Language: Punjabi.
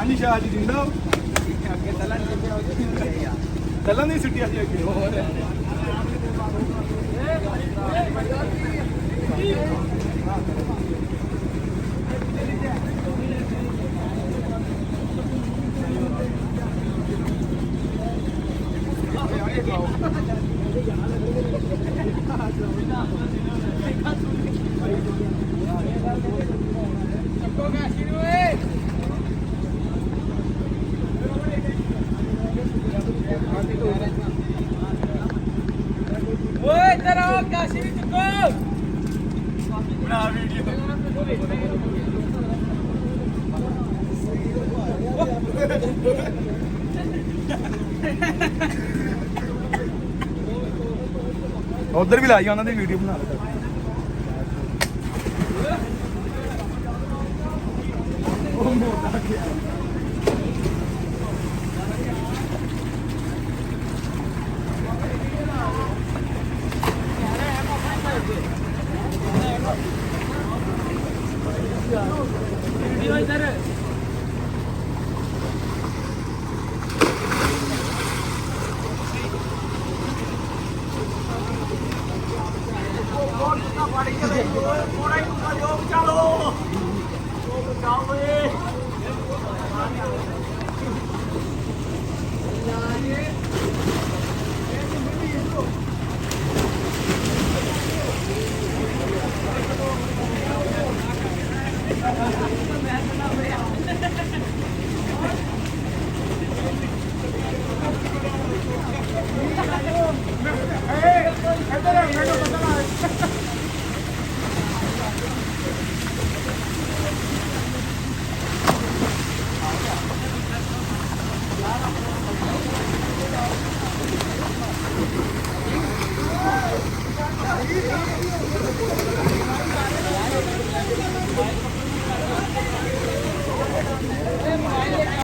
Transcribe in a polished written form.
ਹਾਂਜੀ ਸ਼ਾਹ ਜੀ ਜਿੰਦਾ ਅੱਗੇ ਤਲਨ ਕਿੱਥੇ ਹੋ ਗਈ ਯਾਰ ਤਲਾਂ ਦੀ ਸਿੱਟਿਆ ਸੀ ਅੱਗੇ ਹੋਰ ਓਏ ਇੱਧਰ ਆਓ ਕਾਸ਼ੀ ਵੀ ਚੁੱਕੋ ਬਣਾ ਵੀਡੀਓ ਉਧਰ ਵੀ ਲਾਈ ਉਹਨਾਂ ਦੀ ਵੀਡੀਓ ਬਣਾ ਲਓ ਉਹ ਮੋਟਾ ਗਿਆ ਵੀਡੀਓ ਇੱਧਰ